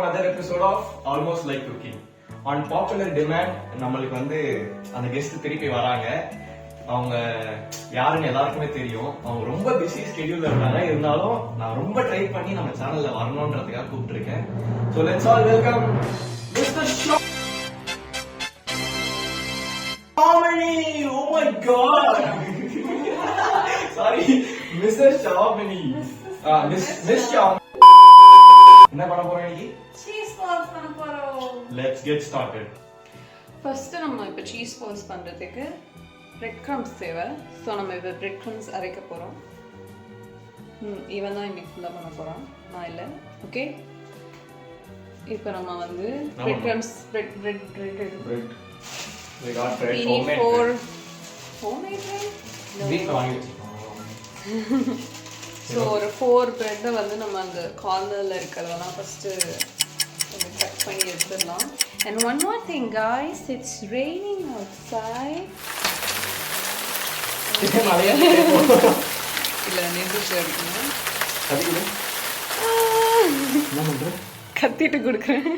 another episode of Almost Like Cooking. On popular demand நம்மளுக்கு வந்து அந்த கெஸ்ட் திருப்பி வராங்க. அவங்க யாருன்னு எல்லாருக்குமே தெரியும். அவங்க ரொம்ப பிஸி ஸ்கெடியூல்ல இருக்காங்க. இருந்தாலும் நான் ரொம்ப ட்ரை பண்ணி நம்ம சேனல்ல வரணும்ன்றதுக்காக கூப்பிட்டுருக்கேன். So let's all welcome Mr. Shamini. Oh my god. Sorry, Mr. Shamini. Miss Shamini. என்ன பண்ண போறோம் இன்னைக்கு? சீஸ் பால்ஸ் பண்ண போறோம். Let's get started. ஃபர்ஸ்ட் நம்ம இப்ப சீஸ் பால்ஸ் பண்றதுக்கு பிரெட் கிரம்ஸ் தேவை. சோ நம்ம இப்ப பிரெட் கிரம்ஸ் அரைக்க போறோம். இவன் தான் இன்னைக்கு ஃபுல்லா பண்ண போறான், நான் இல்ல. ஓகே, இப்போ நம்ம வந்து bread crumbs bread We got bread. we need homemade bread. வீட்ல வாங்கி வச்சிருக்கோம். ஸோ ஒரு 4 பிரெட்டை வந்து நம்ம அந்த கார்னரில் இருக்கிறதெல்லாம் ஃபஸ்ட்டு கட் பண்ணி எடுத்துடலாம். And one more thing guys, it's raining outside. இல்லை நெஞ்சிச்சு எடுக்கணும். கத்திட்டு கொடுக்குறேன்.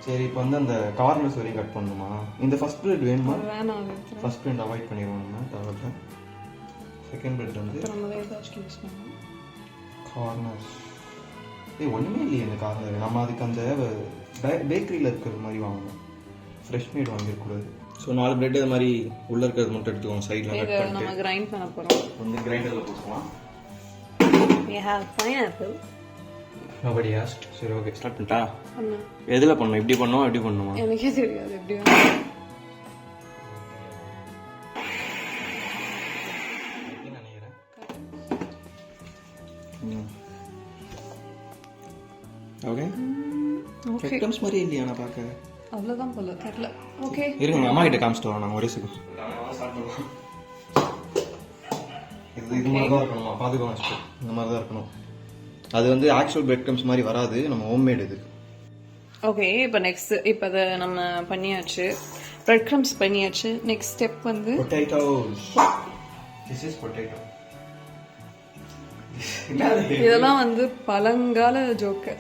சரி, இப்போ வந்து அந்த கார்னர்ஸ் வரையும் கட் பண்ணணுமா? இந்த ஃபர்ஸ்ட் பிரெட் வேணுமா? வேணாம், ஃபர்ஸ்ட் பிரெட் அவாய்ட் பண்ணிடுவோம் நம்ம தேவையில்ல. செகண்ட் பிரெட் வந்து நம்ம ஏதாச்சும் யூஸ் பண்ணணும். கார்னர்ஸ் ஒன்றுமே இல்லையே இந்த கார்னர். நம்ம அதுக்கு அந்த பேக்கரியில் இருக்கிற மாதிரி வாங்கணும், ஃப்ரெஷ் மேட் வாங்கிடக்கூடாது. ஸோ 4 பிரெட் இது மாதிரி உள்ளே இருக்கிறது மட்டும் எடுத்துக்கோங்க. சைடில் கட் பண்ணிட்டு நம்ம கிரைண்ட் பண்ண போகிறோம். வந்து கிரைண்டரில் போட்டுக்கலாம். We have pineapple. Nobody asked. சரி, ஓகே, ஸ்டார்ட் பண்ணிட்டா? பண்ணு. எதில் பண்ணணும்? எப்படி பண்ணுவோம், எப்படி பண்ணுமா? எனக்கே தெரியாது எப்படி ஓகே. ரெக்டம்ஸ் மாதிரி இல்லையா நான் பார்க்க? அவ்வளோதான் போல தெரியல. ஓகே, இருங்க, அம்மா கிட்ட காமிச்சிட்டு வரேன் ஒரே செகண்ட். இது மாதிரி தான் இருக்கணுமா? பாதுகாப்பு வச்சுட்டு இந்த மாதிரி தான் இருக்கணும். அது வந்து ஆக்சுவல் பிரெட் கிரம்ஸ் மாதிரி வராது, நம்ம ஹோம்மேட் இது. ஓகே, இப்போ நெக்ஸ்ட் இப்போ அதை நம்ம பண்ணியாச்சு, பிரெட் கிரம்ஸ் பண்ணியாச்சு. நெக்ஸ்ட் ஸ்டெப் வந்து பொட்டேட்டோஸ். This is potato. இதெல்லாம் வந்து பழங்கால ஜோக்கு.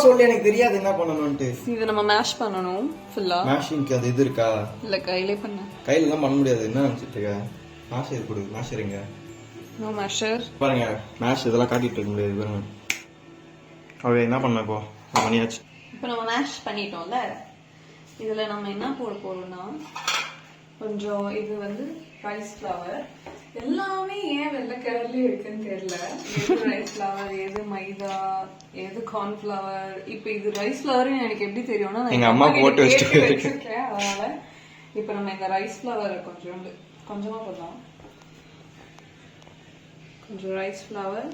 சொல்லி எனக்கு தெரியாது என்ன பண்ணணும்ட்டு. இதை நம்ம மேஷ் பண்ணணும் ஃபுல்லா. மேஷிங்க்கு அது இது இருக்கா? இல்ல கையிலே பண்ண. கையில எல்லாம் பண்ண முடியாது. என்ன நினைச்சிட்டு மேஷர் கொடு, மேஷருங்க. No measure. பாருங்க, மேஷ் இதெல்லாம் காட்டிட்டு இருக்க முடியாது பாருங்க. ஓகே, என்ன பண்ண இப்போ? பண்ணியாச்சு. இப்போ நம்ம மேஷ் பண்ணிட்டோம்ல, இதுல நம்ம என்ன போட போறோம்னா கொஞ்சம் இது வந்து ரைஸ் ஃப்ளவர். எல்லாமே ஏன் வெள்ளை கலர்ல இருக்குன்னு தெரியல. எது ரைஸ் ஃப்ளவர், எது மைதா, எது கார்ன் ஃப்ளவர். இப்போ இது ரைஸ் ஃப்ளவர் எனக்கு எப்படி தெரியும்னா எங்க அம்மா போட்டு வச்சிருக்கேன். அதனால இப்போ நம்ம இந்த ரைஸ் ஃப்ளவர் கொஞ்சமா போடலாம். கொஞ்சம் ரைஸ் ஃப்ளவர்.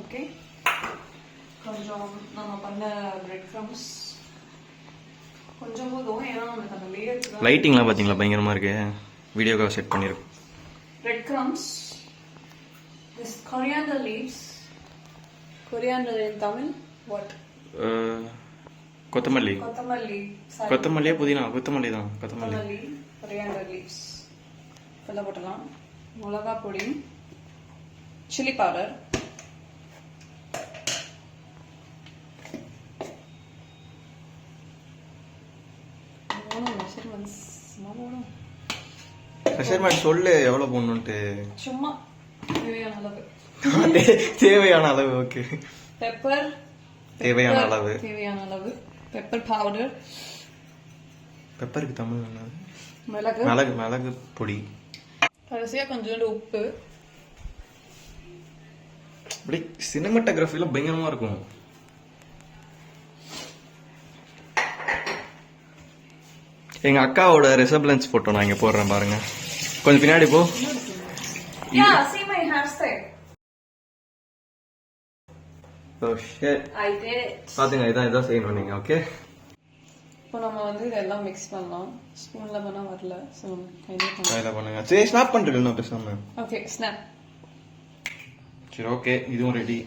ஓகே, கொஞ்சம் நம்ம பண்ண பிரெட் கிரம்ஸ் கொஞ்சம் போதும். ஏன்னா நமக்கு அந்த லேயர் லைட்டிங்லாம் பாத்தீங்களா பயங்கரமா இருக்கு. வீடியோக்காக செட் பண்ணிருக்கோம். bread crumbs, this coriander leaves. Coriander in Tamil what? கொத்தமல்லி. கொத்தமல்லியே புதினா? கொத்தமல்லி தான். கொத்தமல்லி, coriander leaves ஃபுல்லா போடலாம். மிளகாய் பொடி, சில்லி பவுடர், மெஷர்மெண்ட் சொல்லு எவ்வளவு போடணும்ட்டு. சும்மா தேவையான அளவு. தேவையான அளவு. ஓகே. பெப்பர் தேவையான அளவு. Pepper powder. பெப்பருக்கு தமிழ் என்ன? மிளகு பொடி. கடைசியா கொஞ்சோண்டு உப்பு. அப்படி சினிமாட்டோகிராஃபில பயங்கரமா இருக்கும். எங்க அக்காவோட ரெசம்பிளன்ஸ் போட்டோ நான் இங்க போடுறேன் பாருங்க. கொஞ்சம் பின்னாடி போ. பாத்துங்க, இதான் செய்யணும் நீங்க. ஓகே, இப்போ நம்ம வந்து இதெல்லாம் மிக்ஸ் பண்ணலாம். ஸ்பூன்ல பண்ணா வரல, சோ கையில பண்ணுங்க. சரி, ஸ்னாப் பண்றீங்க நான் பேசாம. Okay, snap. சரி, ஓகே, இதுவும் ரெடி.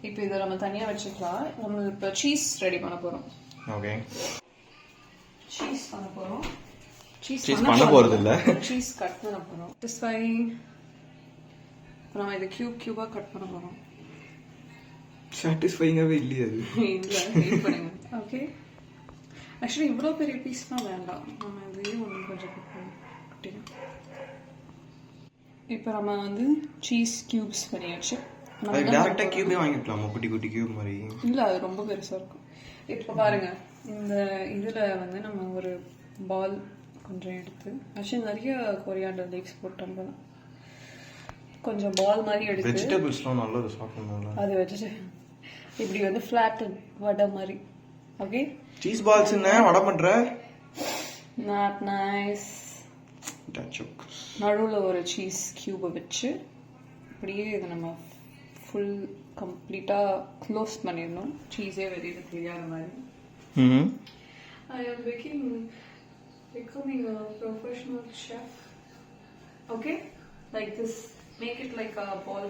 இப்போ இத நம்ம தனியா வச்சுக்கலாம். நம்ம இப்போ சீஸ் ரெடி பண்ண போறோம். ஓகே, சீஸ் பண்ண போறோம். சீஸ் பண்ண போறது இல்ல, சீஸ் கட் பண்ண போறோம். திஸ் வை நம்ம இத கியூபா கட் பண்ண போறோம். சாட்டிஸ்ஃபைங்காகவே இல்லையே அது. இல்லை வெயிட் பண்ணுங்க. ஓகே ஆக்சுவலி இவ்வளோ பெரிய பீஸ்லாம் வேண்டாம், நம்ம இதையும் ஒன்று கொஞ்சம் குட்டிங்க. இப்போ நம்ம வந்து சீஸ் கியூப்ஸ் பண்ணியாச்சு. டேரெக்டாக கியூபே வாங்கிக்கலாமா, குட்டி குட்டி கியூப் மாதிரி? இல்லை அது ரொம்ப பெருசாக இருக்கும். இப்போ பாருங்க, இந்த இதில் வந்து நம்ம ஒரு பால் கொஞ்சம் எடுத்து, ஆக்சுவலி நிறைய கொரியாண்டர் லீக்ஸ் போட்டோம், கொஞ்சம் பால் மாதிரி எடுத்து, வெஜிடபிள்ஸ்லாம் நல்லது சாப்பிடணும்ல, அது வச்சுட்டு இப்படி வந்து ஃப்ளாட்டன் வடை மாதிரி. ஓகே சீஸ் பால்ஸ் என்ன வடை பண்ற? Not nice. நடுவில் ஒரு சீஸ் கியூபை வச்சு அப்படியே இதை நம்ம ஃபுல் கம்ப்ளீட்டாக க்ளோஸ் பண்ணிடணும், சீஸே வெளியில் தெரியாத மாதிரி. I am becoming a professional chef. Okay, like this. Make it like a ball.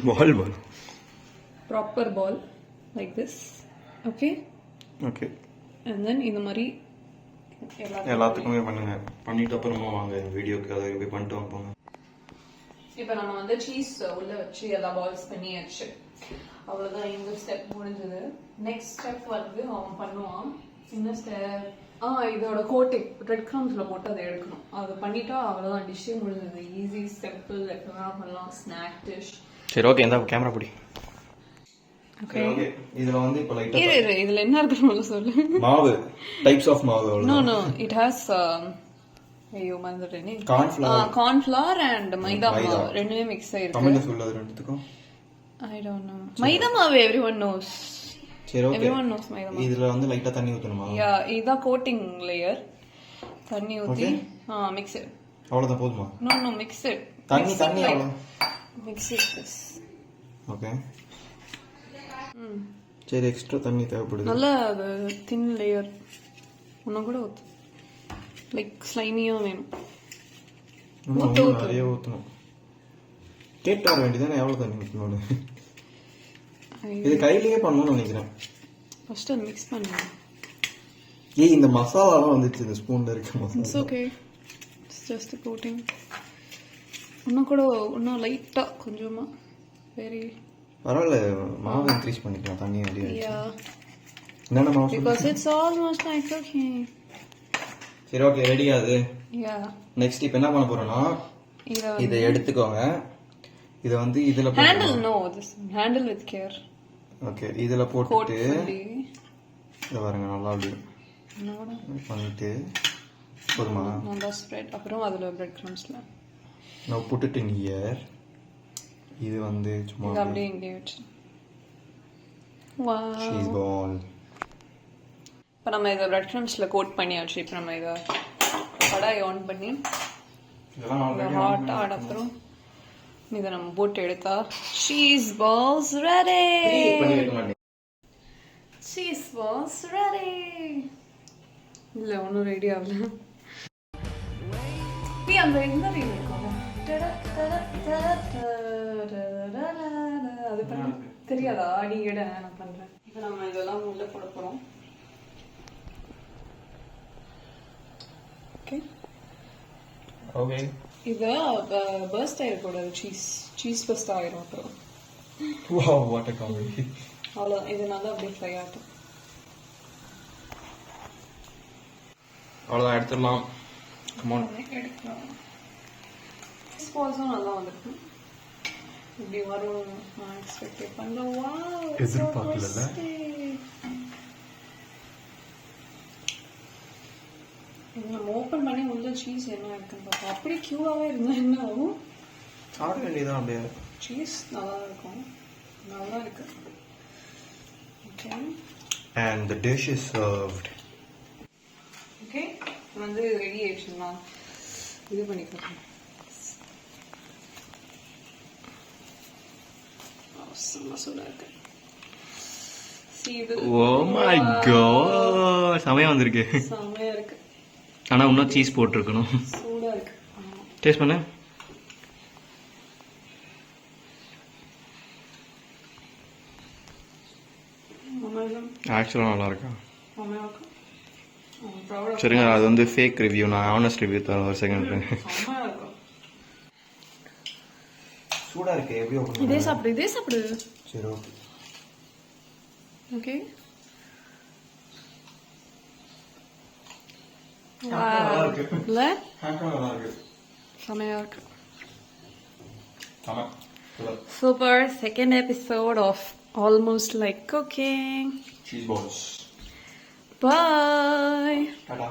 ball. Proper ball, like this. Okay. And then இந்த மாதிரி எல்லாத்துக்குமே பண்ணுங்க. பண்ணிட்டு அப்புறமா வாங்க வீடியோக்கு அதை போய் பண்ணிட்டு வாங்க. இப்போ நம்ம வந்து சீஸ் உள்ள வச்சு எல்லா பால்ஸ் பண்ணியாச்சு. அவ்வளோதான், இந்த ஸ்டெப் முடிஞ்சது. நெக்ஸ்ட் ஸ்டெப் வந்து அவன் பண்ணுவான். சின்ன ஸ்டெப் இதோட கோட்டிங் ரெட் கிராம்ஸ்ல போட்டு அதை எடுக்கணும். அதை பண்ணிட்டா அவ்வளோதான், டிஷ்ஷே முடிஞ்சது. ஈஸி சிம்பிள், எப்படிலாம் பண்ணலாம், ஸ்நாக் டிஷ். சரி ஓகே, இந்த கேமரா பிடி. ஓகே இதுல வந்து இப்போ லைட்டா இதுல என்ன இருக்குன்னு சொல்லு. மாவு, டைப்ஸ் ஆஃப் மாவு. நோ இட் ஹஸ் ஐயோ மறந்துட்டேனே. கார்ன் ஃப்ளவர் அண்ட் மைதா மாவு ரெண்டுமே மிக்ஸ் ஆயிருக்கு. தமிழ்ல சொல்லுது ரெண்டுத்துக்கும். I don't know. மைதா மாவு everyone knows. சரி ஓகே. Everyone knows மைதா மாவு. இதுல வந்து லைட்டா தண்ணி ஊத்தணுமா? யா, இத கோட்டிங் லேயர். தண்ணி ஊத்தி mix it. அவ்வளவுதான் போதுமா? No mix it. தண்ணி அவ்வளவு. Mix it this. ஓகே. சரி எக்ஸ்ட்ரா தண்ணி தேவைப்படுது. நல்ல தின் லேயர். இன்னும் கூட ஊத்து. லைக் ஸ்லைமியா வேணும். நிறைய ஊத்தணும். கேட்டு வர வேண்டியதானே எவ்வளவு தண்ணி ஊத்தணும்னு. இது கையிலேயே பண்ணணும்னு நினைக்கிறேன். ஃபர்ஸ்ட் அதை மிக்ஸ் பண்ணுங்க. இந்த மசாலாலாம் வந்துச்சு, இந்த ஸ்பூன்ல இருக்க masala. It's okay, it's just coating. இன்னும் லைட்டா கொஞ்சமா வெரி பரவாயில்ல, மாவு இன்க்ரீஸ் பண்ணிக்கலாம், தண்ணி வெளியே. யா, என்னென்ன மாவு? because it's almost like cooking. சரி ஓகே, ரெடி ஆகுது. யா, நெக்ஸ்ட் இப்போ என்ன பண்ண போறோம்னா, இதை எடுத்துக்கோங்க. இதை வந்து இதுல ஹேண்டில் வித் கேர். ஓகே, இதுல போட்டுட்டு இதை பாருங்க, நல்லா அப்படி பண்ணிட்டு போதுமா? நல்லா ஸ்ப்ரெட். அப்புறம் அதுல பிரெட் கிரம்ஸ்ல நான் புட் இன் ஹியர். இது வந்து சும்மா அப்படியே இங்கே வச்சு. Wow, cheese ball. இப்போ நம்ம இதை பிரெட் கிரம்ஸ்ல கோட் பண்ணியாச்சு. இப்போ நம்ம இதை கடாயை ஆன் பண்ணி ஹாட்டாக அப்புறம் இதை நம்ம போட்டு எடுத்தா cheese balls ready. Cheese balls ready. இல்லை ஒன்றும் ரெடி ஆகல. அந்த இந்த ரெடி இருக்கும், அது பண்ண தெரியாதா? அடி எட நான் பண்றேன். இப்போ நம்ம இதெல்லாம் உள்ள போட போறோம். ஓகே ஓகே, இது பர்ஸ்ட் ஆயிடக்கூடாது. சீஸ் பர்ஸ்ட் ஆயிரும் அப்புறம். Wow, what a comedy. அவ்வளோதான், இது நல்லா அப்படியே ஃப்ரை ஆகும். அவ்வளோதான், எடுத்துடலாம். கம் ஆன், எடுக்கலாம். ஸ்பால்ஸும் நல்லா வந்திருக்கு. இப்படி வரும் நான் எக்ஸ்பெக்ட் பண்ணல. வாவ், எதிர்பார்க்கல. நம்ம ஓப்பன் பண்ணி உள்ள சீஸ் என்ன இருக்குன்னு பார்த்தா அப்படியே கியூவாவே இருந்தா என்ன ஆகும்? சாப்பிட வேண்டியதான். அப்படியே சீஸ் நல்லா இருக்கும், நல்லா இருக்கு. Okay, and the dish is served. Okay, வந்து ரெடி ஆயிடுச்சுன்னா இது பண்ணிக்கலாம். செம்ம சூடா இருக்கு. ஓ மை காட், சமையா வந்திருக்கு. செம்மையா இருக்கு. ஆனா இன்னும் சீஸ் போட்டிருக்கணும். சூடா இருக்கு. டேஸ்ட் பண்ணு. ஆக்சுவலாக நல்லா இருக்கா? சரிங்க, அது வந்து ஃபேக் ரிவ்யூ, நான் ஆனஸ்ட் ரிவ்யூ தரேன். ஒரு செகண்ட். சூடா இருக்கு. எப்படி ஓபன்? இதே சாப்பிடு. சரி ஓகே. ஓகே நல்லா இருக்கு. இல்ல நல்லா இருக்கு. செமையா இருக்கு. ஆமா. Super. Second episode of Almost Like Cooking. Cheese balls. Bye. Ta-da.